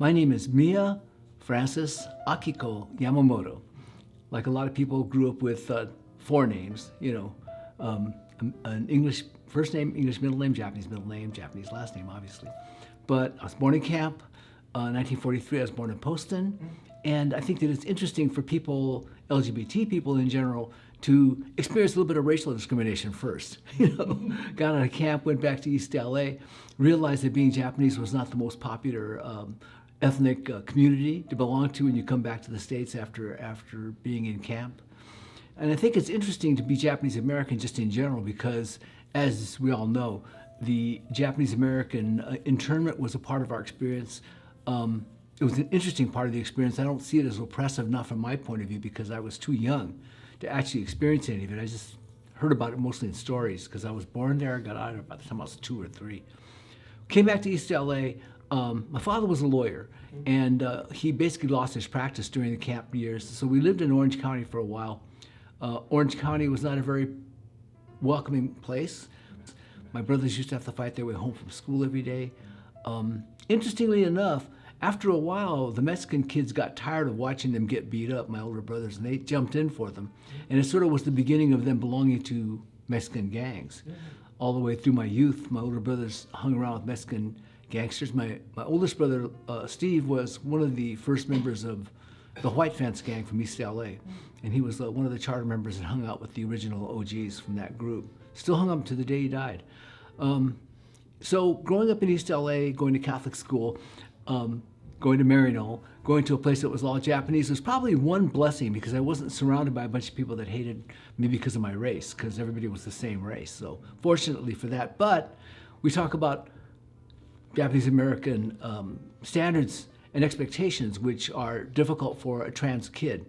My name is Mia Frances Akiko Yamamoto. Like a lot of people grew up with four names, an English first name, English middle name, Japanese last name, obviously. But I was born in Camp, 1943. I was born in Poston. And I think that it's interesting for people, LGBT people in general, to experience a little bit of racial discrimination first. Got out of camp, went back to East LA, realized that being Japanese was not the most popular ethnic community to belong to when you come back to the States after being in camp. And I think it's interesting to be Japanese American just in general because, as we all know, the Japanese American internment was a part of our experience. It was an interesting part of the experience. I don't see it as oppressive, not from my point of view, because I was too young to actually experience any of it. I just heard about it mostly in stories because I was born there, got out of it by the time I was 2 or 3. Came back to East LA. My father was a lawyer, and he basically lost his practice during the camp years. So we lived in Orange County for a while. Orange County was not a very welcoming place. My brothers used to have to fight their way home from school every day. Interestingly enough, after a while, the Mexican kids got tired of watching them get beat up, my older brothers, and they jumped in for them. And it sort of was the beginning of them belonging to Mexican gangs. All the way through my youth, my older brothers hung around with Mexican gangsters. My oldest brother, Steve, was one of the first members of the White Fence gang from East LA. And he was one of the charter members and hung out with the original OGs from that group. Still hung up to the day he died. So growing up in East LA, going to Catholic school, going to Maryknoll, going to a place that was all Japanese was probably one blessing because I wasn't surrounded by a bunch of people that hated me because of my race, because everybody was the same race. So fortunately for that. But we talk about Japanese American standards and expectations, which are difficult for a trans kid.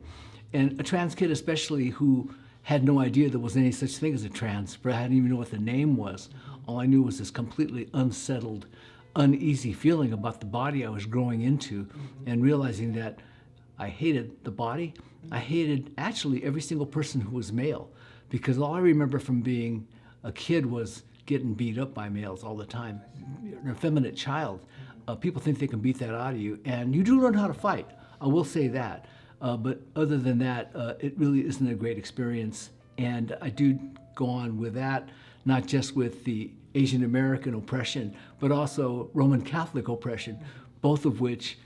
And a trans kid especially who had no idea there was any such thing as a trans, but I didn't even know what the name was. All I knew was this completely unsettled, uneasy feeling about the body I was growing into and realizing that I hated the body. I hated actually every single person who was male because all I remember from being a kid was getting beat up by males all the time. You're an effeminate child. People think they can beat that out of you, and you do learn how to fight. I will say that. But other than that, it really isn't a great experience. And I do go on with that, not just with the Asian American oppression, but also Roman Catholic oppression, both of which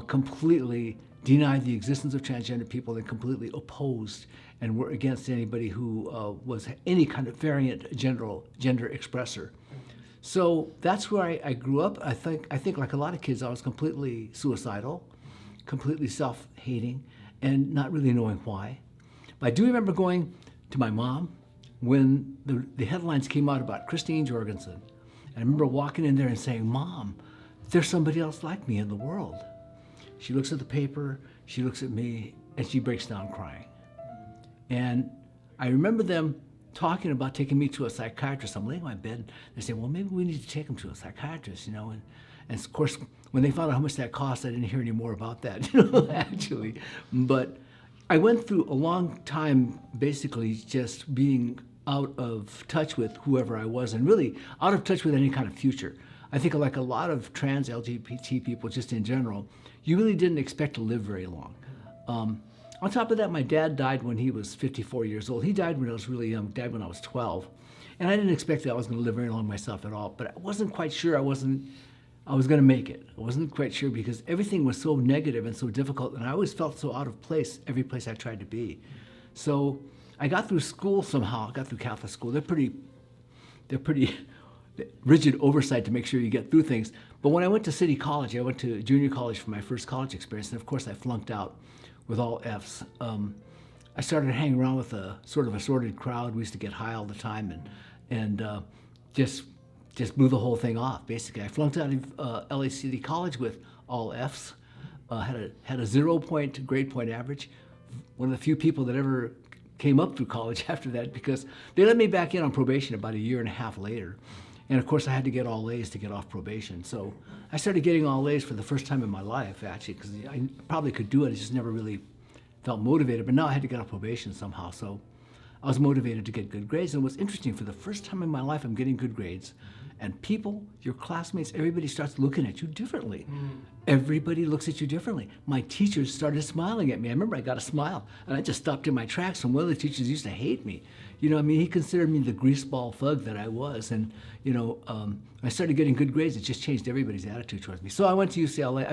completely denied the existence of transgender people and completely opposed and were against anybody who was any kind of variant gender expressor. So that's where I grew up. I think like a lot of kids, I was completely suicidal, completely self-hating, and not really knowing why. But I do remember going to my mom when the headlines came out about Christine Jorgensen. And I remember walking in there and saying, "Mom, there's somebody else like me in the world." She looks at the paper, she looks at me, and she breaks down crying. And I remember them talking about taking me to a psychiatrist. I'm laying in my bed, and they say, "Well, maybe we need to take him to a psychiatrist," And of course, when they found out how much that cost, I didn't hear any more about that, actually. But I went through a long time basically just being out of touch with whoever I was and really out of touch with any kind of future. I think like a lot of trans LGBT people just in general, you really didn't expect to live very long. On top of that, my dad died when he was 54 years old. He died when I was really young, died when I was 12. And I didn't expect that I was going to live very long myself at all, but I wasn't quite sure I was going to make it. I wasn't quite sure because everything was so negative and so difficult, and I always felt so out of place every place I tried to be. So I got through school somehow. I got through Catholic school. They're pretty rigid oversight to make sure you get through things. But when I went to City College, I went to junior college for my first college experience, and of course I flunked out with all Fs. I started hanging around with a sort of assorted crowd. We used to get high all the time and just blew the whole thing off, basically. I flunked out of LA City College with all Fs, had a 0-point grade point average. One of the few people that ever came up through college after that because they let me back in on probation about a year and a half later. And of course I had to get all A's to get off probation. So I started getting all A's for the first time in my life, actually, because I probably could do it. I just never really felt motivated. But now I had to get off probation somehow. So I was motivated to get good grades. And what's interesting, for the first time in my life, I'm getting good grades. And people, your classmates, everybody starts looking at you differently. Everybody looks at you differently. My teachers started smiling at me. I remember I got a smile, and I just stopped in my tracks. And one of the teachers used to hate me. You know, I mean, he considered me the greaseball thug that I was. And, you know, I started getting good grades. It just changed everybody's attitude towards me. So I went to UCLA. I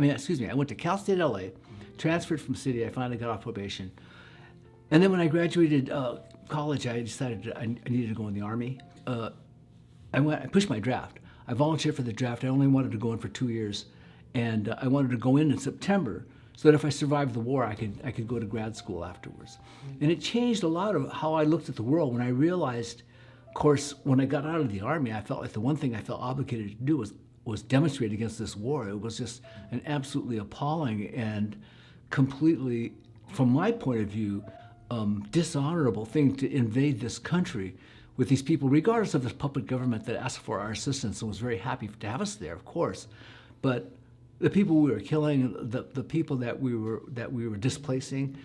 went to Cal State LA, transferred from City. I finally got off probation. And then when I graduated college, I decided I needed to go in the Army. I pushed my draft. I volunteered for the draft. I only wanted to go in for 2 years, and I wanted to go in September so that if I survived the war, I could go to grad school afterwards. And it changed a lot of how I looked at the world when I realized, of course, when I got out of the Army, I felt like the one thing I felt obligated to do was demonstrate against this war. It was just an absolutely appalling and completely, from my point of view, dishonorable thing to invade this country with these people, regardless of the puppet government that asked for our assistance and was very happy to have us there, of course. But the people we were killing, the people that we were displacing,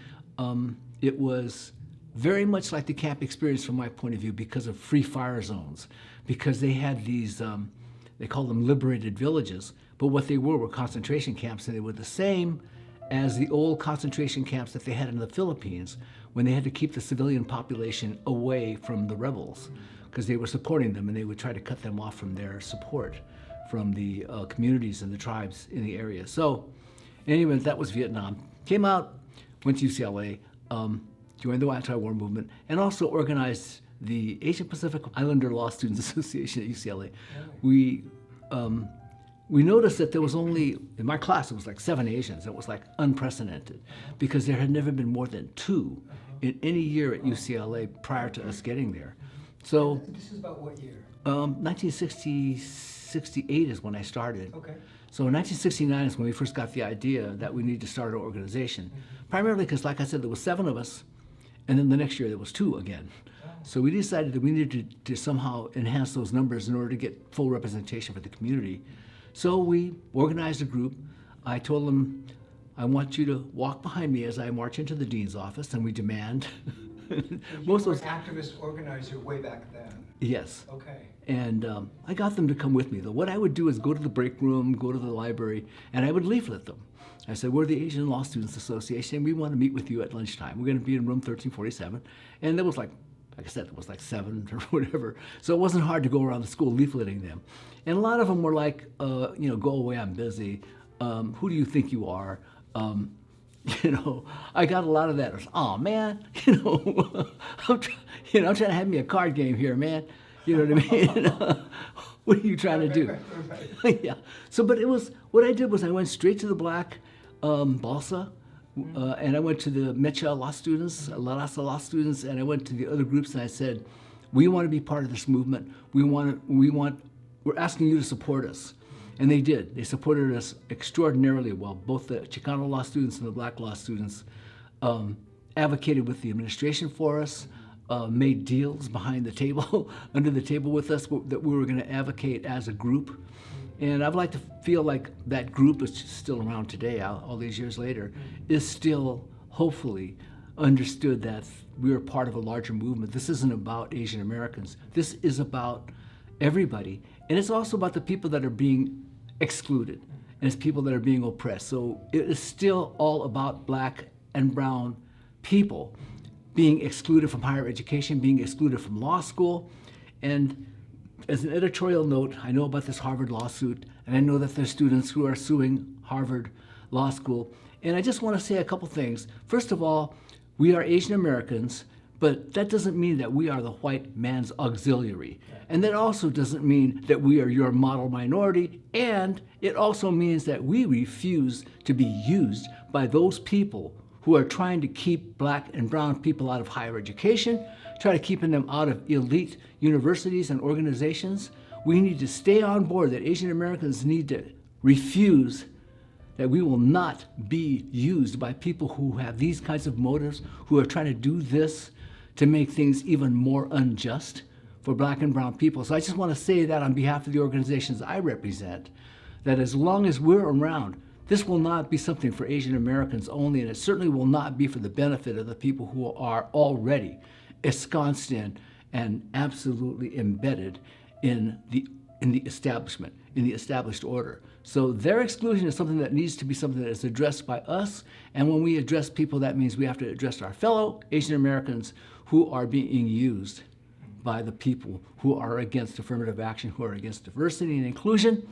it was very much like the camp experience from my point of view because of free fire zones, because they had these, they called them liberated villages, but what they were concentration camps, and they were the same as the old concentration camps that they had in the Philippines when they had to keep the civilian population away from the rebels because they were supporting them, and they would try to cut them off from their support from the communities and the tribes in the area. So anyway, that was Vietnam. Came out, went to UCLA, joined the anti-war movement, and also organized the Asian Pacific Islander Law Students Association at UCLA. We noticed that there was only, in my class, it was like 7 Asians. It was like unprecedented because there had never been more than 2 in any year at UCLA prior to us getting there. So this is about what year? 1968 is when I started. Okay. So in 1969 is when we first got the idea that we need to start an organization. Primarily because, like I said, there was 7 of us, and then the next year there was 2 again. So we decided that we needed to somehow enhance those numbers in order to get full representation for the community. So we organized a group. I told them, I want you to walk behind me as I march into the dean's office, and we demand. You were an activist organizer way back then. Yes. Okay. And I got them to come with me. Though what I would do is go to the break room, go to the library, and I would leaflet them. I said, we're the Asian Law Students Association. We want to meet with you at lunchtime. We're going to be in room 1347. And there was like I said, it was like 7 or whatever. So it wasn't hard to go around the school leafleting them. And a lot of them were like, go away, I'm busy. Who do you think you are? I got a lot of that. Oh man, I'm trying to have me a card game here, man. You know what I mean? What are you trying to do? Right. Yeah. So, but what I did was I went straight to the black balsa, and I went to the Mecha law students, La Raza law students, and I went to the other groups and I said, we want to be part of this movement. We're asking you to support us. And they did. They supported us extraordinarily well. Both the Chicano law students and the black law students advocated with the administration for us, made deals behind the table, under the table with us that we were going to advocate as a group. And I'd like to feel like that group is still around today, all these years later, is still hopefully understood that we are part of a larger movement. This isn't about Asian Americans. This is about everybody. And it's also about the people that are being excluded, and it's people that are being oppressed. So it is still all about black and brown people being excluded from higher education, being excluded from law school. And as an editorial note, I know about this Harvard lawsuit, and I know that there's students who are suing Harvard Law School. And I just want to say a couple things. First of all, we are Asian Americans, but that doesn't mean that we are the white man's auxiliary. And that also doesn't mean that we are your model minority. And it also means that we refuse to be used by those people who are trying to keep black and brown people out of higher education, try to keeping them out of elite universities and organizations. We need to stay on board that Asian Americans need to refuse that we will not be used by people who have these kinds of motives, who are trying to do this to make things even more unjust for black and brown people. So I just want to say that on behalf of the organizations I represent, that as long as we're around, this will not be something for Asian Americans only, and it certainly will not be for the benefit of the people who are already ensconced in and absolutely embedded in the establishment, in the established order. So their exclusion is something that needs to be something that is addressed by us. And when we address people, that means we have to address our fellow Asian Americans who are being used by the people who are against affirmative action, who are against diversity and inclusion.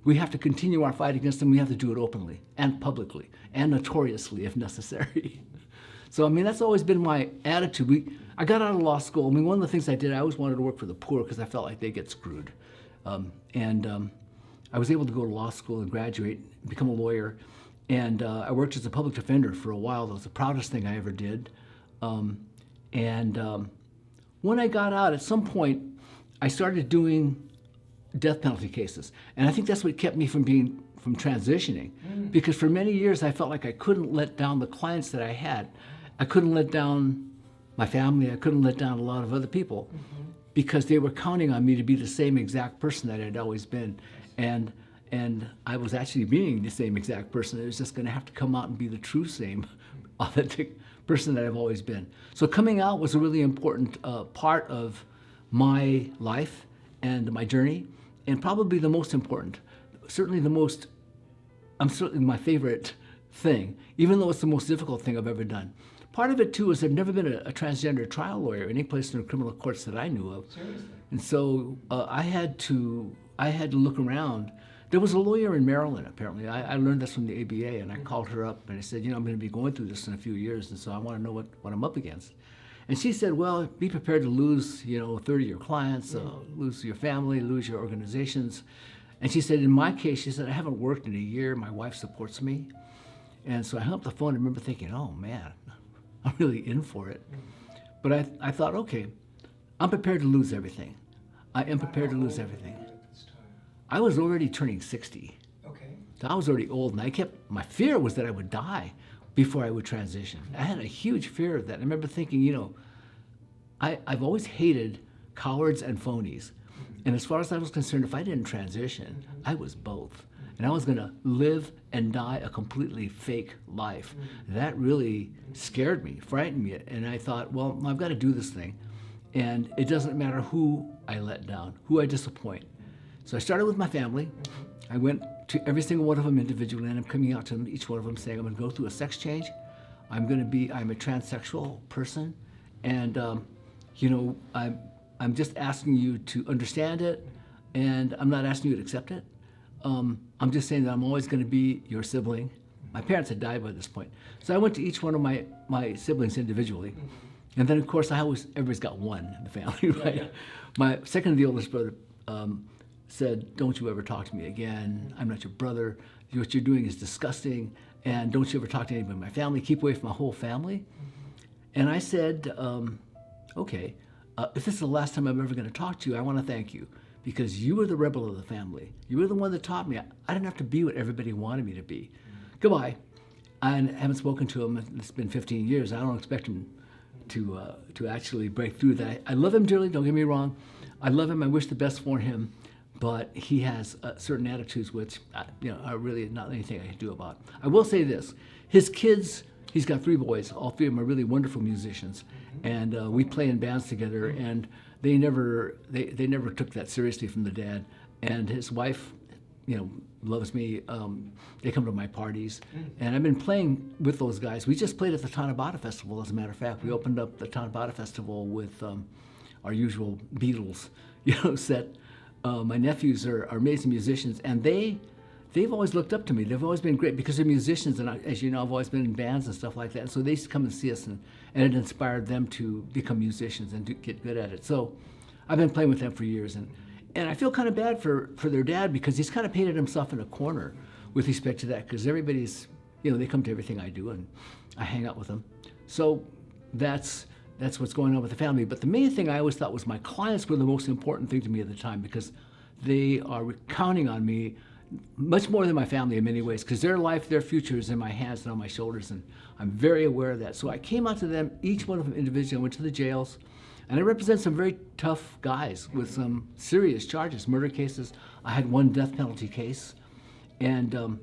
We have to continue our fight against them. We have to do it openly and publicly and notoriously if necessary. So, I mean, that's always been my attitude. I got out of law school. I mean, one of the things I did, I always wanted to work for the poor because I felt like they get screwed. I was able to go to law school and graduate, become a lawyer. And I worked as a public defender for a while. That was the proudest thing I ever did. When I got out, at some point, I started doing death penalty cases. And I think that's what kept me from transitioning. Because for many years, I felt like I couldn't let down the clients that I had. I couldn't let down my family. I couldn't let down a lot of other people because they were counting on me to be the same exact person that I'd always been. And I was actually being the same exact person. It was just going to have to come out and be the true same authentic person that I've always been. So coming out was a really important part of my life and my journey, and probably the most important, certainly my favorite thing, even though it's the most difficult thing I've ever done. Part of it too is I've never been a transgender trial lawyer any place in the criminal courts that I knew of. Seriously? And so I had to look around. There was a lawyer in Maryland, apparently. I learned this from the ABA, and I called her up and I said, I'm going to be going through this in a few years, and so I want to know what I'm up against. And she said, well, be prepared to lose, 30 of your clients, lose your family, lose your organizations. And she said, in my case, she said, I haven't worked in a year. My wife supports me. And so I hung up the phone and remember thinking, oh man, I'm really in for it. But I thought, okay, I'm prepared to lose everything. I am prepared to lose everything. I was already turning 60. Okay. So I was already old, and my fear was that I would die before I would transition. I had a huge fear of that. I remember thinking, I've always hated cowards and phonies. And as far as I was concerned, if I didn't transition, I was both. And I was going to live and die a completely fake life. That really scared me, frightened me. And I thought, well, I've got to do this thing. And it doesn't matter who I let down, who I disappoint. So I started with my family. I went to every single one of them individually, and I'm coming out to them, each one of them saying, I'm going to go through a sex change. I'm a transsexual person. And, I'm just asking you to understand it, and I'm not asking you to accept it. I'm just saying that I'm always going to be your sibling. My parents had died by this point. So I went to each one of my siblings individually. And then, of course, everybody's got one in the family, right? Yeah. My second to the oldest brother said, don't you ever talk to me again. I'm not your brother. What you're doing is disgusting. And don't you ever talk to anybody in my family. Keep away from my whole family. And I said, okay, if this is the last time I'm ever going to talk to you, I want to thank you. Because you were the rebel of the family. You were the one that taught me. I didn't have to be what everybody wanted me to be. Goodbye. I haven't spoken to him. It's been 15 years. I don't expect him to actually break through that. I love him dearly, don't get me wrong. I love him, I wish the best for him, but he has certain attitudes which are really not anything I can do about. I will say this, his kids, he's got 3 boys, all 3 of them are really wonderful musicians, and we play in bands together, and they never took that seriously from the dad, and his wife, loves me. They come to my parties. And I've been playing with those guys. We just played at the Tanabata Festival, as a matter of fact. We opened up the Tanabata Festival with our usual Beatles, set. My nephews are amazing musicians, and they've always looked up to me. They've always been great because they're musicians, and as you know, I've always been in bands and stuff like that. And so they used to come and see us, and it inspired them to become musicians and to get good at it. So I've been playing with them for years, and I feel kind of bad for their dad because he's kind of painted himself in a corner with respect to that, because everybody's, they come to everything I do and I hang out with them. So that's what's going on with the family. But the main thing I always thought was my clients were the most important thing to me at the time, because they are counting on me much more than my family in many ways, because their life, their future is in my hands and on my shoulders, and I'm very aware of that. So I came out to them, each one of them individually. I went to the jails. And I represent some very tough guys with some serious charges, murder cases. I had one death penalty case. And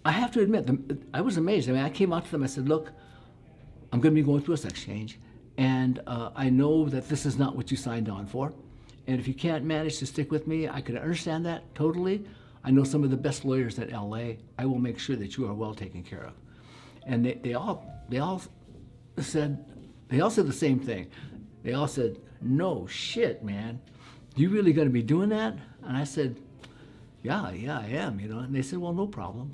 I have to admit, I was amazed. I mean, I came out to them, I said, look, I'm going to be going through a sex change. and I know that this is not what you signed on for. And if you can't manage to stick with me, I can understand that totally. I know some of the best lawyers in LA. I will make sure that you are well taken care of. And they all said the same thing. They all said, no shit, man. You really gonna be doing that? And I said, yeah, I am, And they said, well, no problem,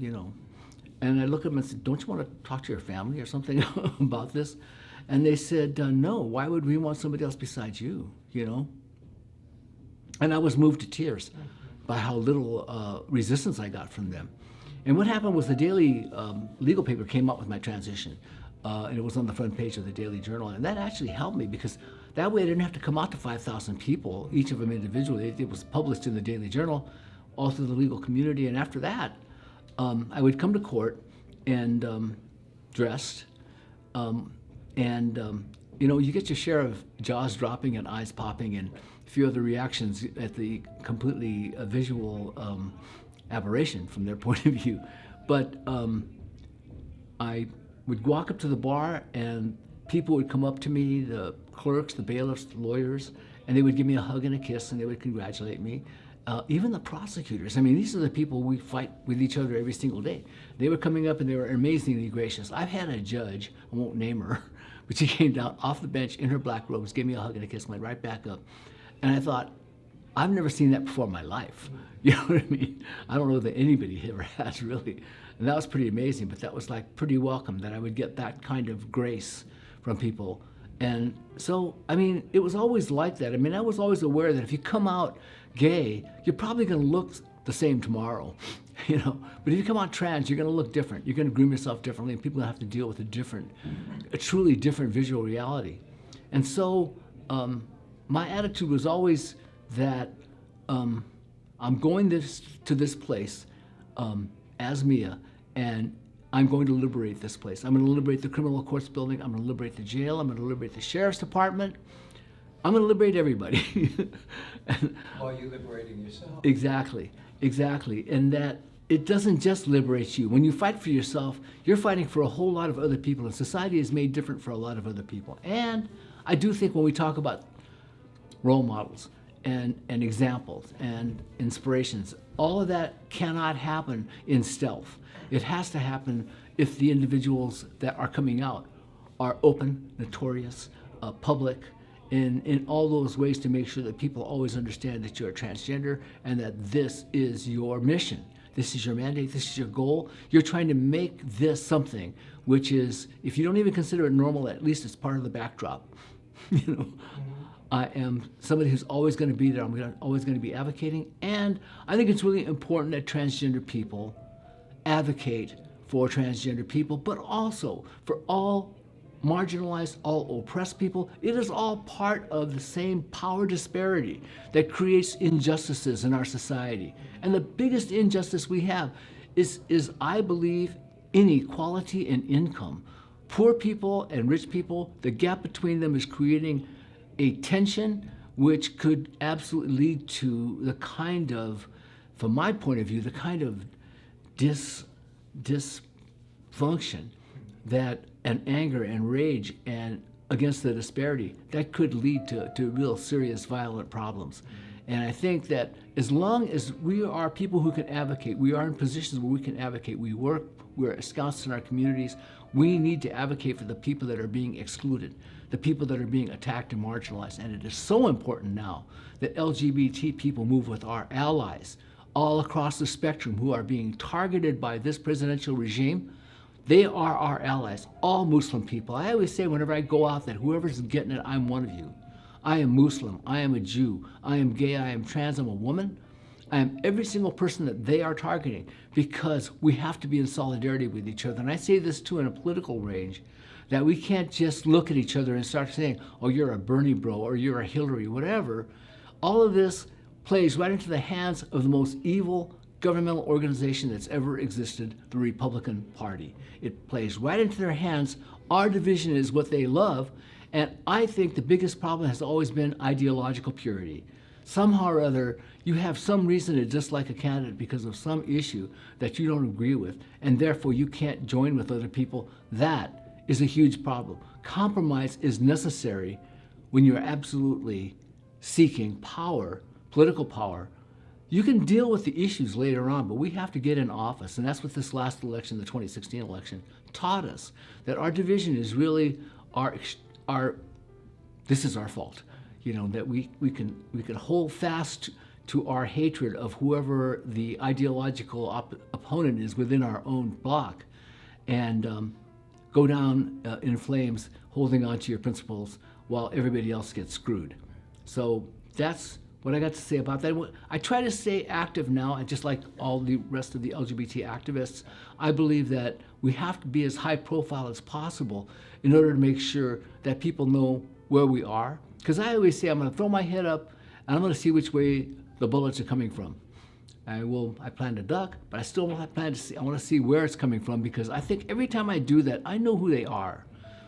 And I looked at them and said, don't you want to talk to your family or something about this? And they said, no, why would we want somebody else besides you, And I was moved to tears by how little resistance I got from them. And what happened was the daily legal paper came up with my transition. And it was on the front page of the Daily Journal. And that actually helped me because that way I didn't have to come out to 5,000 people, each of them individually. It was published in the Daily Journal, all through the legal community. And after that, I would come to court and dressed. You get your share of jaws dropping and eyes popping and a few other reactions at the completely visual aberration from their point of view. But I would walk up to the bar and people would come up to me, the clerks, the bailiffs, the lawyers, and they would give me a hug and a kiss and they would congratulate me. Even the prosecutors, these are the people we fight with each other every single day. They were coming up and they were amazingly gracious. I've had a judge, I won't name her, but she came down off the bench in her black robes, gave me a hug and a kiss, went right back up. And I thought, I've never seen that before in my life. You know what I mean? I don't know that anybody ever has, really. And that was pretty amazing, but that was like pretty welcome that I would get that kind of grace from people. And so, it was always like that. I was always aware that if you come out gay, you're probably going to look the same tomorrow, But if you come out trans, you're going to look different. You're going to groom yourself differently, and people have to deal with a truly different visual reality. And so, my attitude was always that I'm going to this place as Mia, and I'm going to liberate this place. I'm going to liberate the criminal courts building. I'm going to liberate the jail. I'm going to liberate the sheriff's department. I'm going to liberate everybody. While you're liberating yourself. Exactly. And that it doesn't just liberate you. When you fight for yourself, you're fighting for a whole lot of other people, and society is made different for a lot of other people. And I do think when we talk about role models and examples and inspirations, all of that cannot happen in stealth. It has to happen if the individuals that are coming out are open, notorious, public, in all those ways to make sure that people always understand that you're transgender and that this is your mission. This is your mandate, this is your goal. You're trying to make this something which is, if you don't even consider it normal, at least it's part of the backdrop. I am somebody who's always going to be there. I'm always going to be advocating. And I think it's really important that transgender people advocate for transgender people, but also for all marginalized, all oppressed people. It is all part of the same power disparity that creates injustices in our society. And the biggest injustice we have is I believe, inequality in income. Poor people and rich people, the gap between them is creating a tension which could absolutely lead to the kind of, from my point of view, the kind of dysfunction that and anger and rage and against the disparity that could lead to real serious violent problems. And I think that as long as we are people who can advocate, we are in positions where we can advocate, we're scouts in our communities, we need to advocate for the people that are being excluded, the people that are being attacked and marginalized. And it is so important now that LGBT people move with our allies all across the spectrum who are being targeted by this presidential regime. They are our allies, all Muslim people. I always say whenever I go out that whoever's getting it, I'm one of you. I am Muslim, I am a Jew, I am gay, I am trans, I'm a woman. I am every single person that they are targeting because we have to be in solidarity with each other. And I say this too in a political range, that we can't just look at each other and start saying, oh, you're a Bernie bro, or you're a Hillary, whatever. All of this plays right into the hands of the most evil governmental organization that's ever existed, the Republican Party. It plays right into their hands. Our division is what they love, and I think the biggest problem has always been ideological purity. Somehow or other, you have some reason to dislike a candidate because of some issue that you don't agree with, and therefore you can't join with other people. That is a huge problem. Compromise is necessary when you're absolutely seeking power, political power. You can deal with the issues later on, but we have to get in office. And that's what this last election, the 2016 election, taught us, that our division is really this is our fault. That we can hold fast to our hatred of whoever the ideological opponent is within our own bloc, and go down in flames holding on to your principles while everybody else gets screwed. So that's what I got to say about that. I try to stay active now, just like all the rest of the LGBT activists. I believe that we have to be as high profile as possible in order to make sure that people know where we are. Because I always say I'm going to throw my head up and I'm going to see which way the bullets are coming from. I plan to duck, but I still plan to see. I want to see where it's coming from, because I think every time I do that, I know who they are.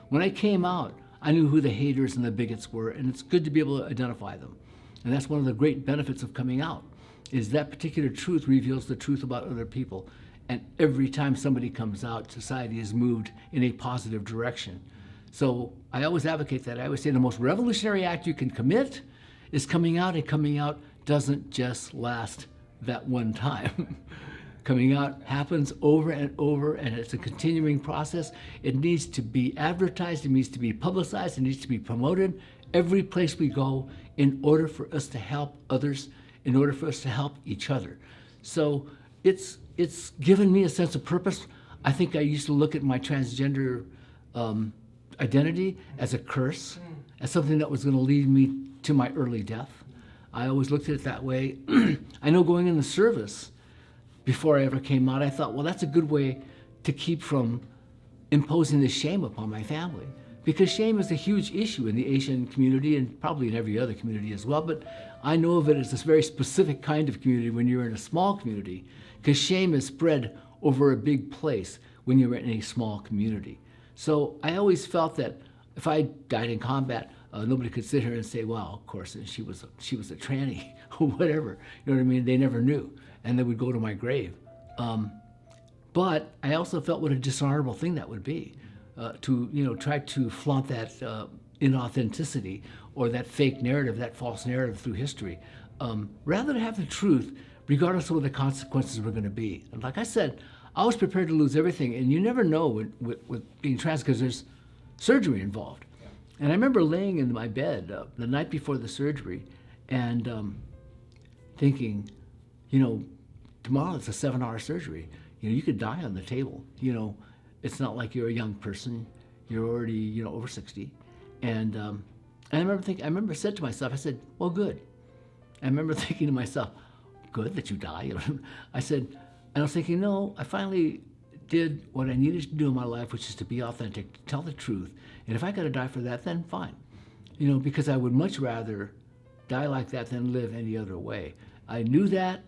When I came out, I knew who the haters and the bigots were, and it's good to be able to identify them. And that's one of the great benefits of coming out, is that particular truth reveals the truth about other people. And every time somebody comes out, society is moved in a positive direction. So I always advocate that. I always say the most revolutionary act you can commit is coming out, and coming out doesn't just last that one time. Coming out happens over and over, and it's a continuing process. It needs to be advertised, it needs to be publicized, it needs to be promoted every place we go in order for us to help others, in order for us to help each other. So it's given me a sense of purpose. I think I used to look at my transgender identity as a curse, as something that was going to lead me to my early death. I always looked at it that way. I know going in the service, before I ever came out, I thought, well, that's a good way to keep from imposing this shame upon my family. Because shame is a huge issue in the Asian community, and probably in every other community as well. But I know of it as this very specific kind of community when you're in a small community, because shame is spread over a big place when you're in a small community. So I always felt that if I died in combat, nobody could sit here and say, well, of course, she was a tranny or whatever. You know what I mean? They never knew, and they would go to my grave. But I also felt what a dishonorable thing that would be, to try to flaunt that inauthenticity or that fake narrative, that false narrative through history, rather than have the truth, regardless of what the consequences were going to be. And like I said, I was prepared to lose everything, and you never know with being trans, because there's surgery involved. And I remember laying in my bed the night before the surgery and thinking, tomorrow it's a 7-hour surgery. You could die on the table. It's not like you're a young person. You're already, over 60. And I remember said to myself, I said, well, good. I remember thinking to myself, good that you die. I said, and I was thinking, no, I finally did what I needed to do in my life, which is to be authentic, to tell the truth. And if I got to die for that, then fine. Because I would much rather die like that than live any other way. I knew that,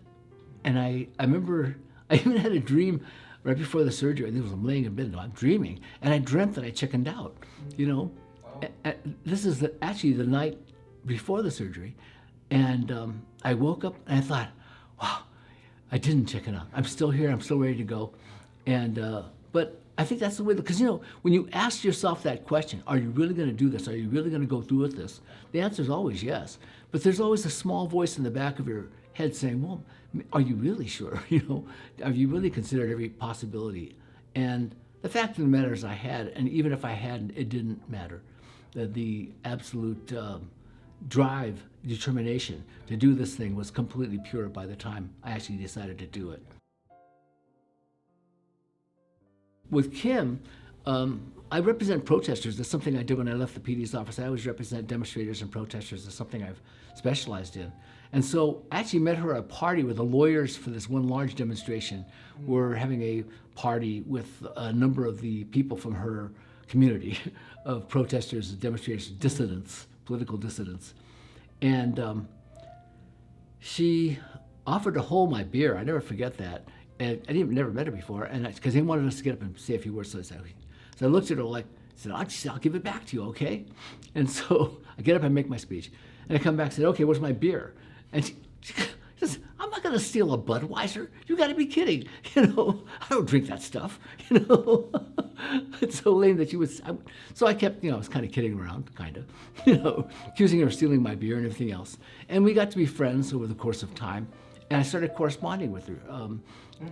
and I remember I even had a dream right before the surgery. I think I'm laying in bed, I'm dreaming, and I dreamt that I chickened out. Wow. This is actually the night before the surgery, and I woke up and I thought, wow, I didn't chicken out. I'm still here. I'm still ready to go. And but I think that's the way, because when you ask yourself that question, are you really going to do this? Are you really going to go through with this? The answer is always yes. But there's always a small voice in the back of your head saying, well, are you really sure? Have you really considered every possibility? And the fact of the matter is I had, and even if I hadn't, it didn't matter. The absolute drive, determination to do this thing was completely pure by the time I actually decided to do it. With Kim, I represent protesters. That's something I did when I left the PD's office. I always represent demonstrators and protesters. That's something I've specialized in. And so I actually met her at a party with the lawyers for this one large demonstration. We're having a party with a number of the people from her community of protesters, demonstrators, dissidents, political dissidents. And she offered to hold my beer. I never forget that. And I never met her before, and because they wanted us to get up and say a few words. So I looked at her like, I said, I'll give it back to you, okay? And so I get up and make my speech. And I come back and said, okay, where's my beer? And she says, I'm not gonna steal a Budweiser. You gotta be kidding. I don't drink that stuff, It's so lame that so I kept, I was kind of kidding around, kind of, accusing her of stealing my beer and everything else. And we got to be friends over the course of time. And I started corresponding with her,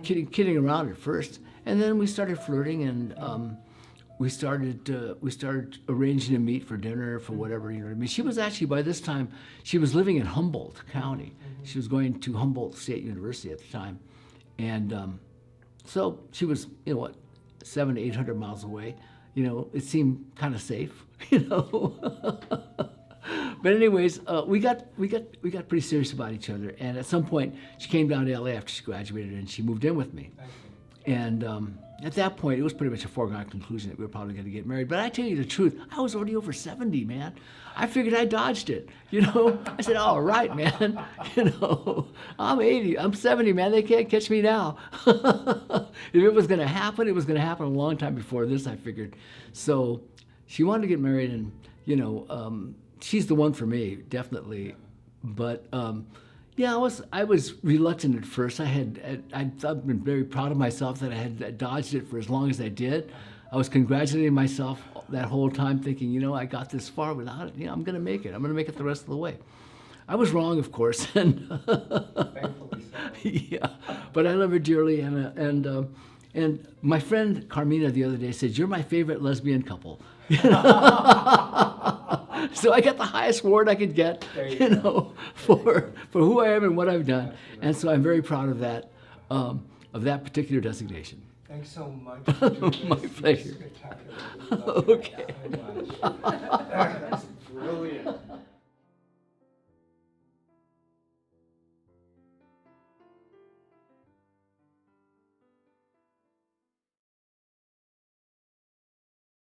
kidding around at first. And then we started flirting, and we started arranging to meet for dinner, for whatever, you know what I mean. She was actually, by this time, she was living in Humboldt County. She was going to Humboldt State University at the time. And so she was, 700 to 800 miles away. It seemed kind of safe, But anyways, we got pretty serious about each other. And at some point, she came down to LA after she graduated, and she moved in with me. And at that point, it was pretty much a foregone conclusion that we were probably going to get married. But I tell you the truth, I was already over 70, man. I figured I dodged it, I said, all right, man, I'm 80, I'm 70, man. They can't catch me now. If it was going to happen, it was going to happen a long time before this, I figured. So she wanted to get married, and, she's the one for me, definitely. But yeah, I was reluctant at first. I'd been very proud of myself that I had dodged it for as long as I did. I was congratulating myself that whole time, thinking, I got this far without it. I'm going to make it. I'm going to make it the rest of the way. I was wrong, of course, and Thankfully so. yeah, but I love her dearly, and my friend Carmina the other day said, "You're my favorite lesbian couple." So I got the highest award I could get, for who I am and what I've done, and so I'm very proud of that particular designation. Thanks so much for doing this. My pleasure. Spectacular. We love it Okay. so much.